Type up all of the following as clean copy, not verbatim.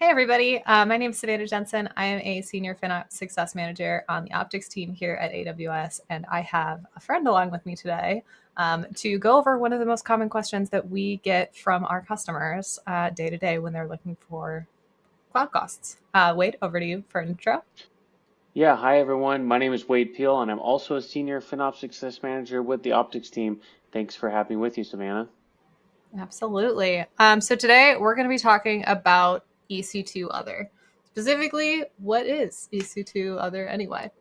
Hey everybody, my name is Savannah Jensen. I am a Senior FinOps Success Manager on the Optics team here at AWS, and I have a friend along with me today to go over one of the most common questions that we get from our customers day to day when they're looking for cloud costs. Wade, over to you for an intro. Yeah, hi everyone. My name is Wade Peel, and I'm also a Senior FinOps Success Manager with the Optics team. Thanks for having me with you, Savannah. Absolutely. So today we're going to be talking about EC2 Other. Specifically, what is EC2 Other anyway?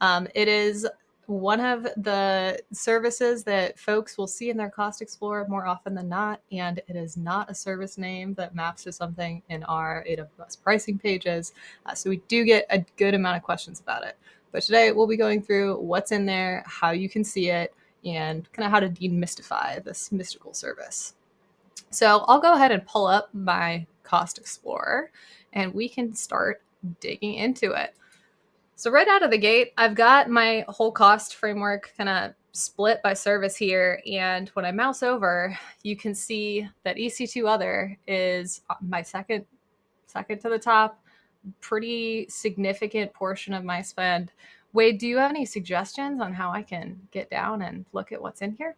It is one of the services that folks will see in their Cost Explorer more often than not, and it is not a service name that maps to something in our AWS pricing pages. So we do get a good amount of questions about it. But today we'll be going through what's in there, how you can see it, and kind of how to demystify this mystical service. So I'll go ahead and pull up my Cost Explorer and we can start digging into it. So right out of the gate, I've got my whole cost framework kind of split by service here. And when I mouse over, you can see that EC2 Other is my second to the top, pretty significant portion of my spend. Wade, do you have any suggestions on how I can get down and look at what's in here?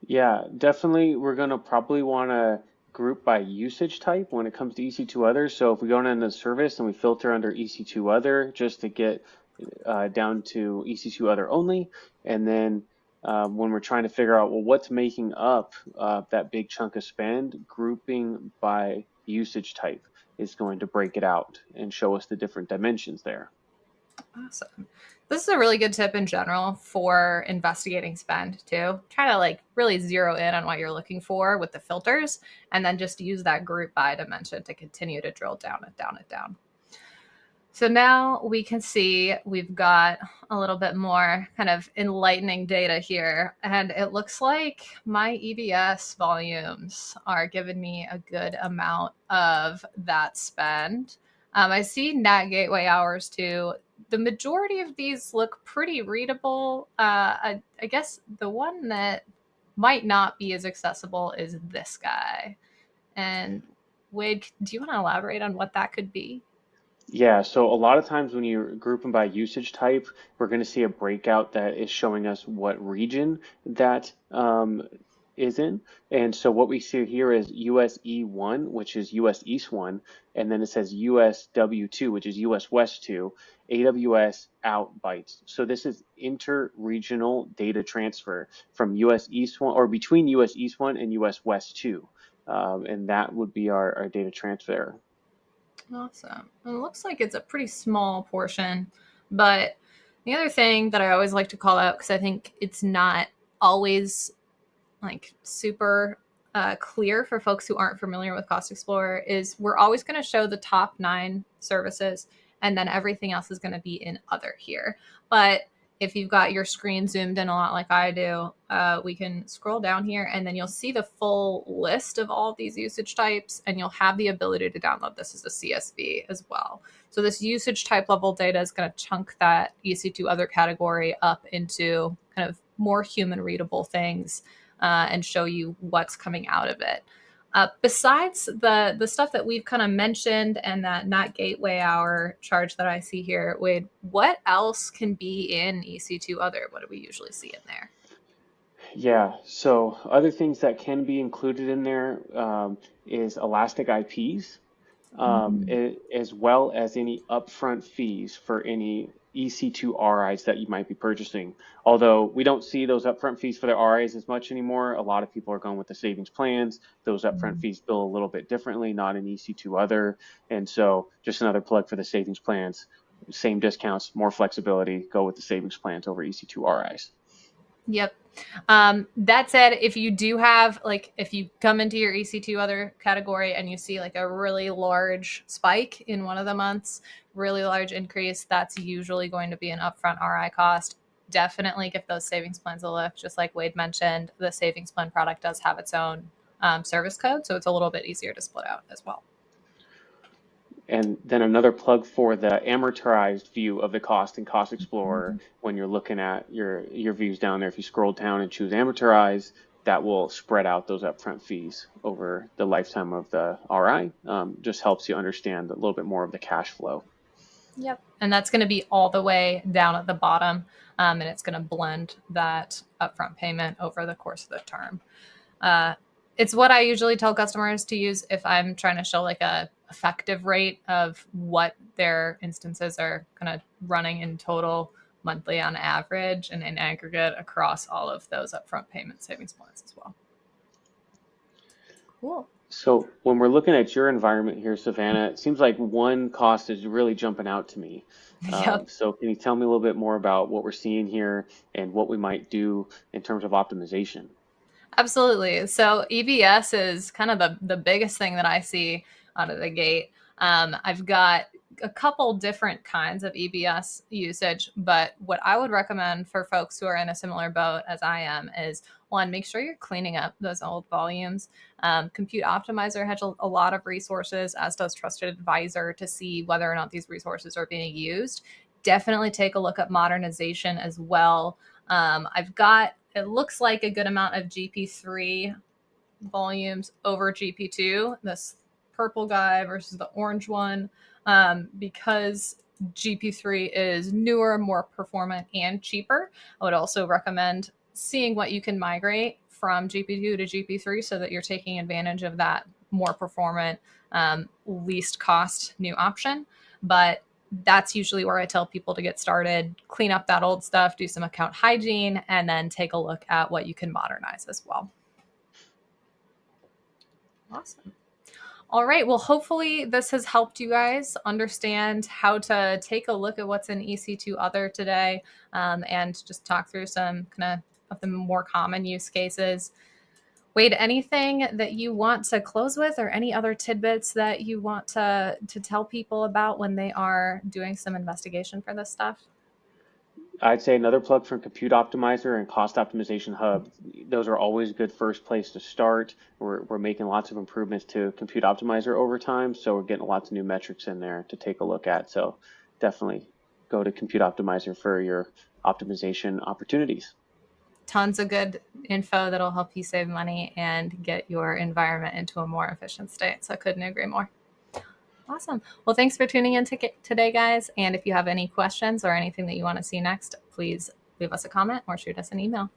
Yeah, definitely. We're going to probably want to group by usage type when it comes to EC2 Other. So if we go into the service and we filter under EC2 Other just to get down to EC2 Other only, and then when we're trying to figure out, well, what's making up that big chunk of spend, grouping by usage type is going to break it out and show us the different dimensions there. Awesome. This is a really good tip in general for investigating spend too. Try to like really zero in on what you're looking for with the filters and then just use that group by dimension to continue to drill down and down and down. So now we can see we've got a little bit more kind of enlightening data here. And it looks like my EBS volumes are giving me a good amount of that spend. I see NAT gateway hours too. The majority of these look pretty readable. I guess the one that might not be as accessible is this guy. And Wade, do you want to elaborate on what that could be? Yeah, so a lot of times when you group them by usage type, we're going to see a breakout that is showing us what region that is in. And so what we see here is US E1, which is US East 1, and then it says US W2, which is US West 2, AWS out bytes. So this is inter-regional data transfer from US East 1 or between US East 1 and US West 2. And that would be our data transfer. Awesome. It looks like it's a pretty small portion, but the other thing that I always like to call out, because I think it's not always like super clear for folks who aren't familiar with Cost Explorer, is we're always going to show the top 9 services, and then everything else is going to be in other here. But if you've got your screen zoomed in a lot like I do, we can scroll down here and then you'll see the full list of all of these usage types, and you'll have the ability to download this as a CSV as well. So this usage type level data is going to chunk that EC2 Other category up into kind of more human readable things and show you what's coming out of it. Besides the stuff that we've kind of mentioned and that not gateway hour charge that I see here, Wade, what else can be in EC2 Other? What do we usually see in there? Yeah, so other things that can be included in there is elastic IPs, Mm. as well as any upfront fees for any EC2 RIs that you might be purchasing. Although we don't see those upfront fees for the RIs as much anymore, a lot of people are going with the savings plans. Those upfront fees bill a little bit differently, not in EC2 Other. And so just another plug for the savings plans. Same discounts, more flexibility, go with the savings plans over EC2 RIs. Yep. That said, if you do have, like, if you come into your EC2 Other category and you see like a really large spike in one of the months, really large increase, that's usually going to be an upfront RI cost. Definitely give those savings plans a look. Just like Wade mentioned, the savings plan product does have its own service code, so it's a little bit easier to split out as well. And then another plug for the amortized view of the cost in Cost Explorer when you're looking at your views down there. If you scroll down and choose amortize, that will spread out those upfront fees over the lifetime of the RI. Just helps you understand a little bit more of the cash flow. Yep. And that's going to be all the way down at the bottom. And it's going to blend that upfront payment over the course of the term. Uh, it's what I usually tell customers to use if I'm trying to show like a effective rate of what their instances are kind of running in total monthly on average and in aggregate across all of those upfront payment savings plans as well. Cool. So when we're looking at your environment here, Savannah, it seems like one cost is really jumping out to me. Yep. So can you tell me a little bit more about what we're seeing here and what we might do in terms of optimization? Absolutely. So EBS is kind of the biggest thing that I see out of the gate. I've got a couple different kinds of EBS usage, but what I would recommend for folks who are in a similar boat as I am is one, make sure you're cleaning up those old volumes. Compute Optimizer has a lot of resources, as does Trusted Advisor, to see whether or not these resources are being used. Definitely take a look at modernization as well. I've got, it looks like a good amount of GP3 volumes over GP2, this purple guy versus the orange one, because GP3 is newer, more performant, and cheaper. I would also recommend seeing what you can migrate from GP2 to GP3 so that you're taking advantage of that more performant, least cost new option. But that's usually where I tell people to get started, clean up that old stuff, do some account hygiene, and then take a look at what you can modernize as well. Awesome. All right. Well, hopefully this has helped you guys understand how to take a look at what's in EC2 Other today, and just talk through some kind of the more common use cases. Wade, anything that you want to close with, or any other tidbits that you want to tell people about when they are doing some investigation for this stuff? I'd say another plug from Compute Optimizer and Cost Optimization Hub. Those are always a good first place to start. We're making lots of improvements to Compute Optimizer over time, so we're getting lots of new metrics in there to take a look at. So definitely go to Compute Optimizer for your optimization opportunities. Tons of good info that'll help you save money and get your environment into a more efficient state. So I couldn't agree more. Awesome. Well, thanks for tuning in today, guys. And if you have any questions or anything that you want to see next, please leave us a comment or shoot us an email.